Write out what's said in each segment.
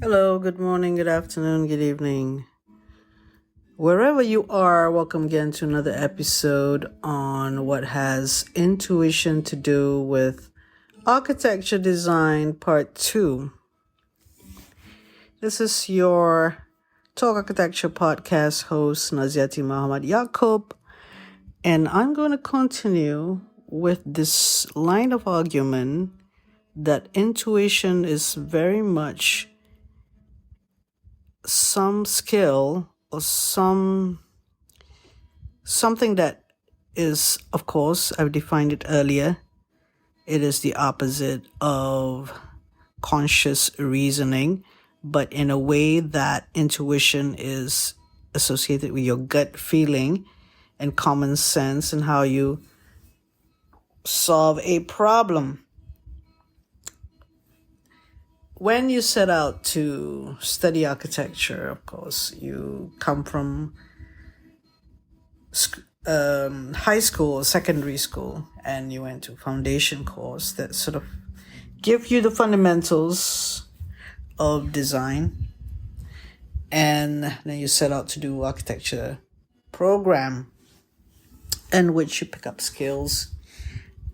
Hello, good morning, good afternoon, good evening. Wherever you are, welcome again to another episode on what has intuition to do with architecture design part 2. This is your Talk Architecture podcast host, Naziaty Mohd Yaacob, and I'm going to continue with this line of argument that intuition is very much some skill or something that is, of course, I've defined it earlier. It is the opposite of conscious reasoning, but in a way that intuition is associated with your gut feeling and common sense and how you solve a problem. When you set out to study architecture, of course, you come from high school, secondary school, and you went to foundation course that sort of give you the fundamentals of design. And then you set out to do architecture program in which you pick up skills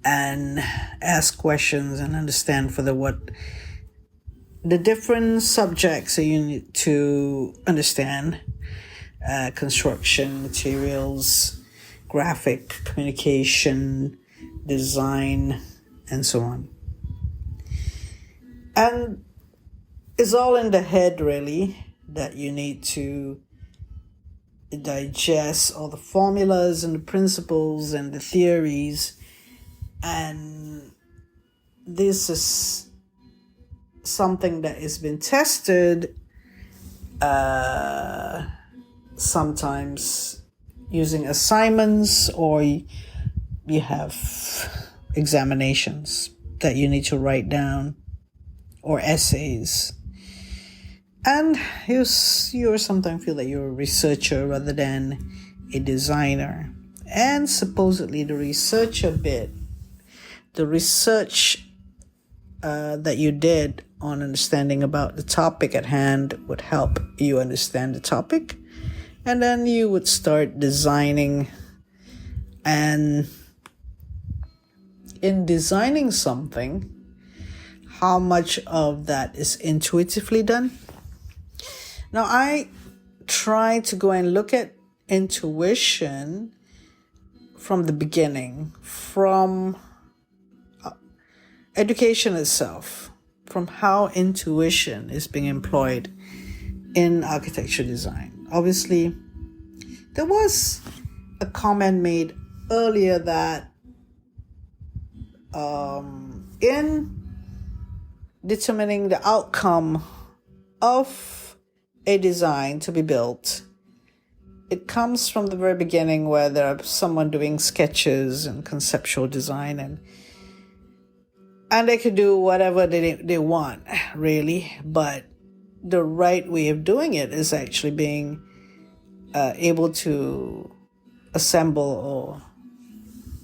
and ask questions and understand for the different subjects that you need to understand, construction, materials, graphic, communication, design, and so on. And it's all in the head, really, that you need to digest all the formulas and the principles and the theories. And this is something that has been tested sometimes using assignments, or you have examinations that you need to write down, or essays. And you sometimes feel that you're a researcher rather than a designer. And supposedly the researcher bit, the research that you did on understanding about the topic at hand would help you understand the topic. And then you would start designing. And in designing something, how much of that is intuitively done? Now, I try to go and look at intuition from the beginning, from education itself, from how intuition is being employed in architecture design. Obviously, there was a comment made earlier that in determining the outcome of a design to be built, it comes from the very beginning where there are someone doing sketches and conceptual design, and they could do whatever they want, really. But the right way of doing it is actually being able to assemble or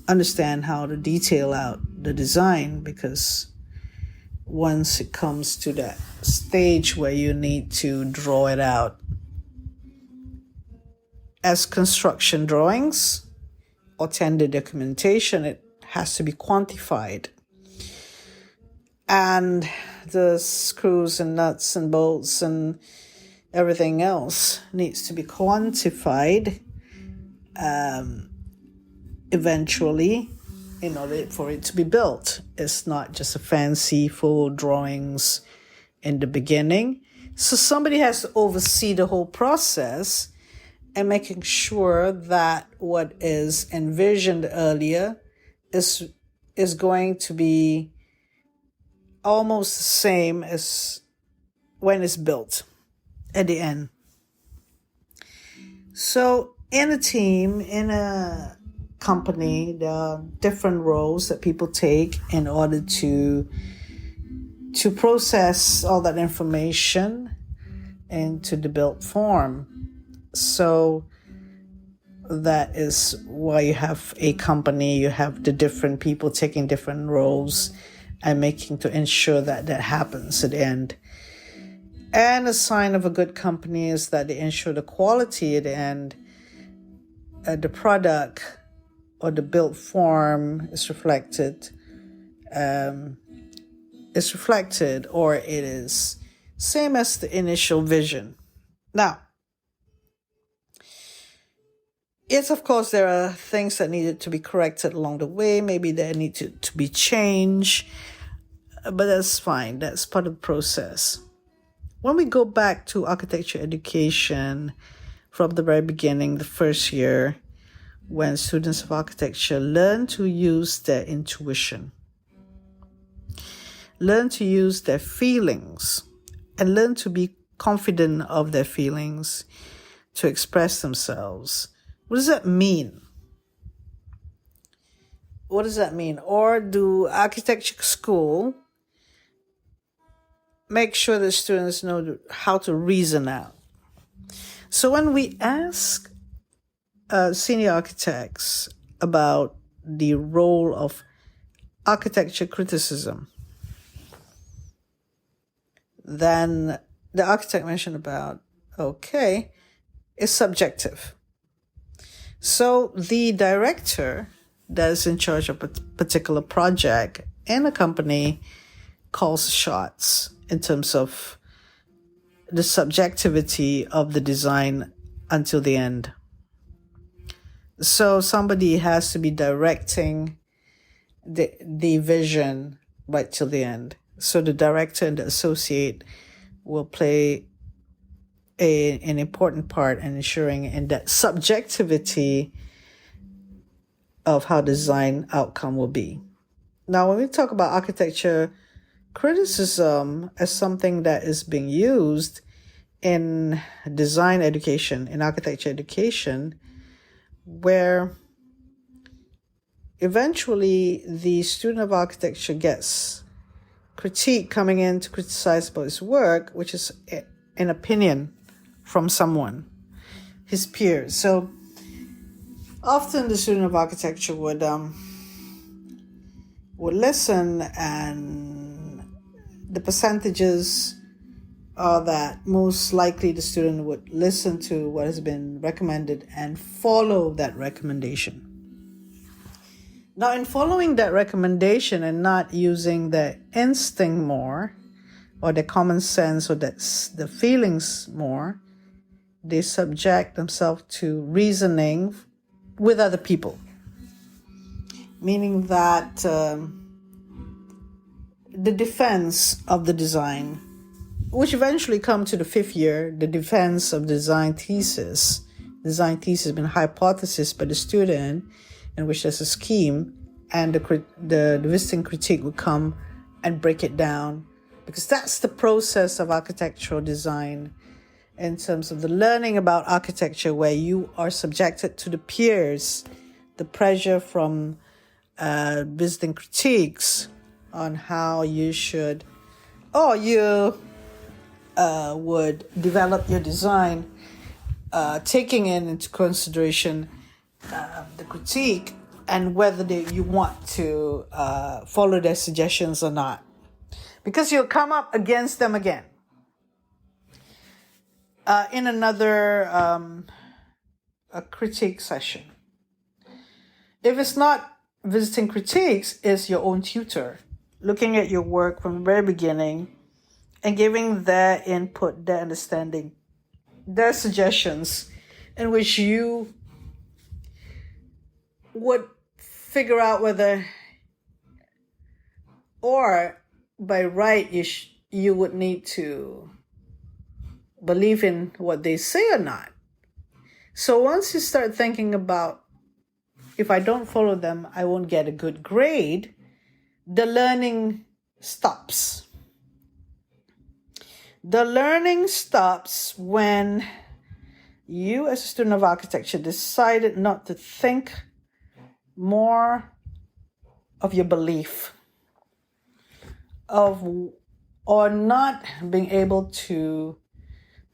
understand how to detail out the design, because once it comes to that stage where you need to draw it out as construction drawings or tender documentation, it has to be quantified. And the screws and nuts and bolts and everything else needs to be quantified eventually in order for it to be built. It's not just a fancy full drawings in the beginning. So somebody has to oversee the whole process and making sure that what is envisioned earlier is going to be almost the same as when it's built at the end. So in a team, in a company, there are different roles that people take in order to process all that information into the built form. So that is why you have a company, you have the different people taking different roles and making to ensure that that happens at the end. And a sign of a good company is that they ensure the quality at the end, the product or the built form is reflected, or it is same as the initial vision. Now, yes, of course, there are things that needed to be corrected along the way. Maybe they need to be changed, but that's fine. That's part of the process. When we go back to architecture education from the very beginning, the first year, when students of architecture learn to use their intuition, learn to use their feelings, and learn to be confident of their feelings, to express themselves. What does that mean? What does that mean? Or do architecture school make sure that students know how to reason out? So when we ask senior architects about the role of architecture criticism, then the architect mentioned about, it's subjective. So the director that is in charge of a particular project in a company calls shots in terms of the subjectivity of the design until the end. So somebody has to be directing the vision right till the end. So the director and the associate will play an important part in ensuring in that subjectivity of how design outcome will be. Now, when we talk about architecture criticism as something that is being used in design education, in architecture education, where eventually the student of architecture gets critique coming in to criticize about his work, which is an opinion from someone, his peers. So often the student of architecture would listen, and the percentages are that most likely the student would listen to what has been recommended and follow that recommendation. Now, in following that recommendation and not using their instinct more, or their common sense, or the feelings more, they subject themselves to reasoning with other people. Meaning that the defense of the design, which eventually come to the 5th year, the defense of design thesis. Design thesis has been a hypothesis by the student in which there's a scheme, and the visiting critique would come and break it down, because that's the process of architectural design in terms of the learning about architecture, where you are subjected to the peers, the pressure from visiting critiques on how you should, or you would develop your design, taking into consideration the critique and whether you want to follow their suggestions or not. Because you'll come up against them again. In another a critique session. If it's not visiting critiques, it's your own tutor, looking at your work from the very beginning and giving their input, their understanding, their suggestions, in which you would figure out whether, or by right, you would need to believe in what they say or not. So once you start thinking about, if I don't follow them, I won't get a good grade, the learning stops. The learning stops when you, as a student of architecture, decided not to think more of your belief, or not being able to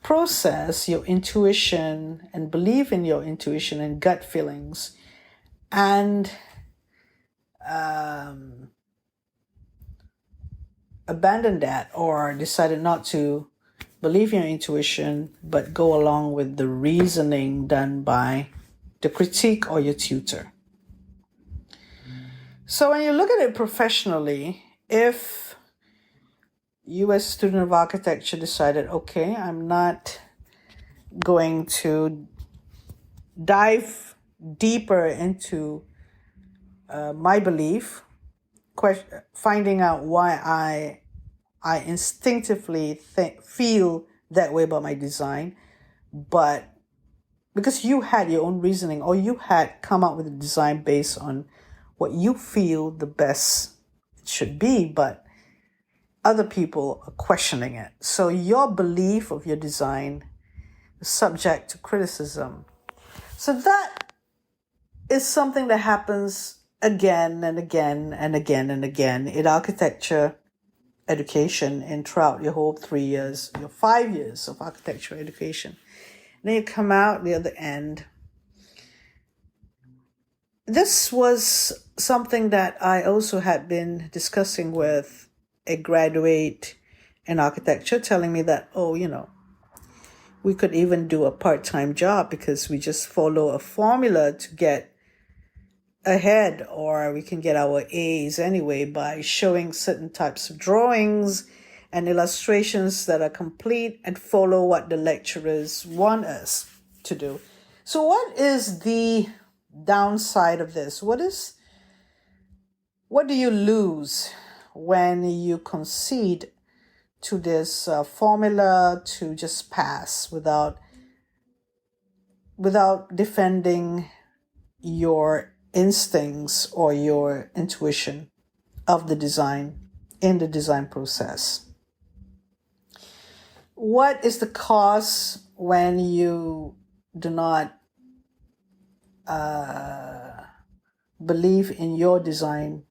process your intuition and believe in your intuition and gut feelings, and abandon that, or decided not to believe in your intuition, but go along with the reasoning done by the critique or your tutor. So when you look at it professionally, if you as a student of architecture decided, okay, I'm not going to dive deeper into my belief, finding out why I instinctively feel that way about my design, but because you had your own reasoning or you had come up with a design based on what you feel the best it should be, but other people are questioning it. So your belief of your design is subject to criticism. So that is something that happens again and again and again and again in architecture education and throughout your whole 3 years, your 5 years of architecture education. And then you come out the other end. This was something that I also had been discussing with a graduate in architecture, telling me that, we could even do a part-time job because we just follow a formula to get ahead, or we can get our A's anyway by showing certain types of drawings and illustrations that are complete and follow what the lecturers want us to do. So what is the downside of this? What do you lose when you concede to this formula to just pass without defending your instincts or your intuition of the design in the design process? What is the cost when you do not believe in your design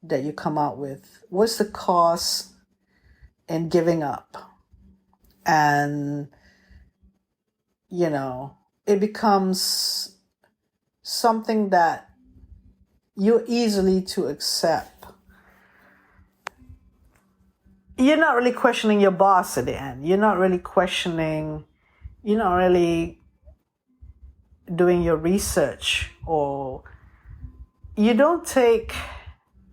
that you come out with? What's the cost in giving up? And, it becomes something that you're easily to accept. You're not really questioning your boss at the end. You're not really doing your research, or you don't take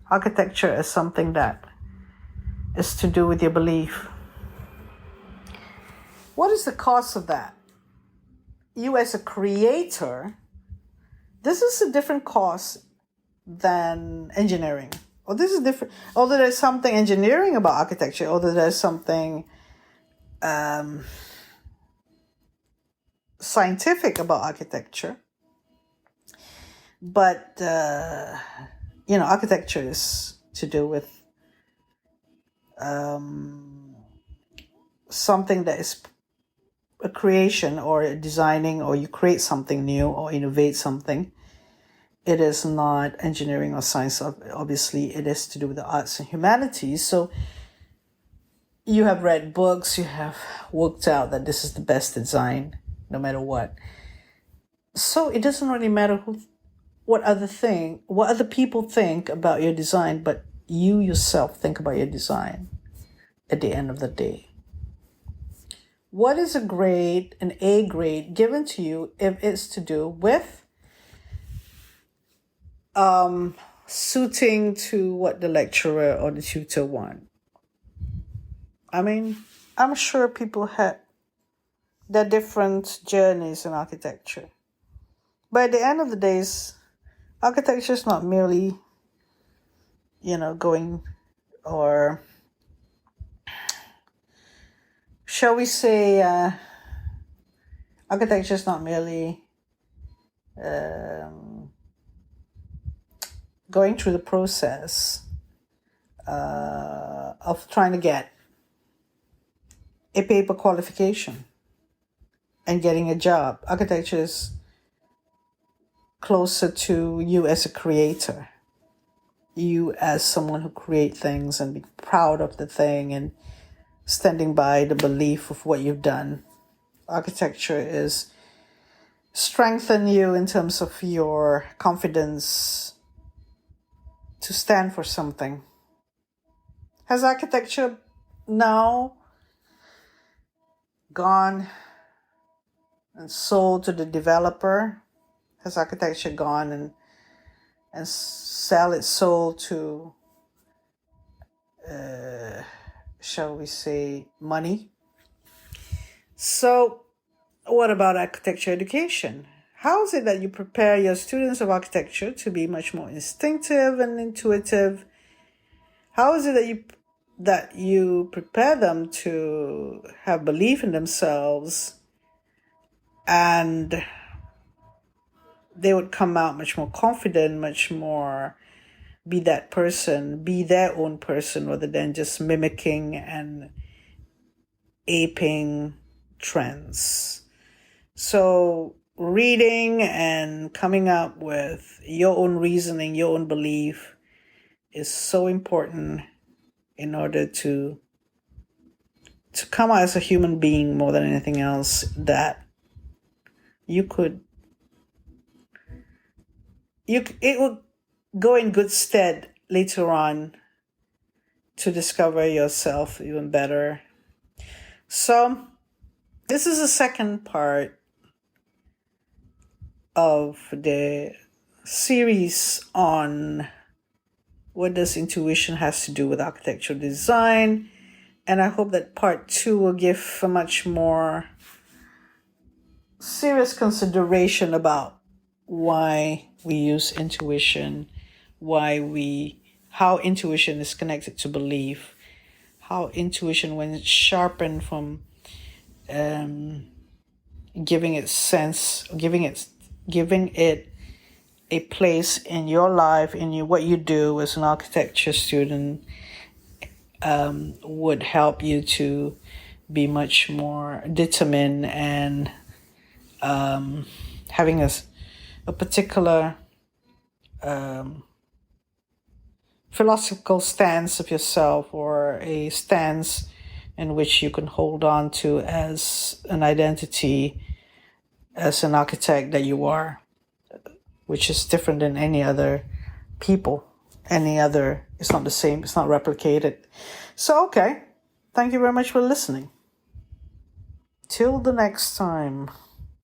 architecture as something that is to do with your belief. What is the cost of that? You as a creator, this is a different cost than engineering. Or this is different. Although there's something engineering about architecture, although there's something scientific about architecture. But, architecture is to do with something that is a creation or a designing, or you create something new or innovate something. It is not engineering or science. Obviously, it is to do with the arts and humanities. So you have read books, you have worked out that this is the best design, no matter what. So it doesn't really matter what other people think about your design, but you yourself think about your design at the end of the day. What is an A grade given to you if it's to do with suiting to what the lecturer or the tutor want? I mean, I'm sure people had their different journeys in architecture. But at the end of the day, architecture is not merely, going, or shall we say, architecture is not merely going through the process of trying to get a paper qualification and getting a job. Architecture is closer to you as a creator, you as someone who create things and be proud of the thing and standing by the belief of what you've done. Architecture is strengthen you in terms of your confidence to stand for something. Has architecture now gone and sold to the developer? Has architecture gone and sold to, shall we say, money? So what about architecture education? How is it that you prepare your students of architecture to be much more instinctive and intuitive? How is it that you prepare them to have belief in themselves, and they would come out much more confident, much more be that person, be their own person, rather than just mimicking and aping trends? So reading and coming up with your own reasoning, your own belief is so important in order to come out as a human being more than anything else, that it will go in good stead later on to discover yourself even better. So this is the second part of the series on what does intuition has to do with architectural design. And I hope that part 2 will give a much more serious consideration about why we use intuition, how intuition is connected to belief, how intuition, when it's sharpened from giving it a place in your life, in what you do as an architecture student, would help you to be much more determined and having a particular philosophical stance of yourself, or a stance in which you can hold on to as an identity, as an architect that you are, which is different than any other people. It's not the same, it's not replicated. So, okay. Thank you very much for listening. Till the next time.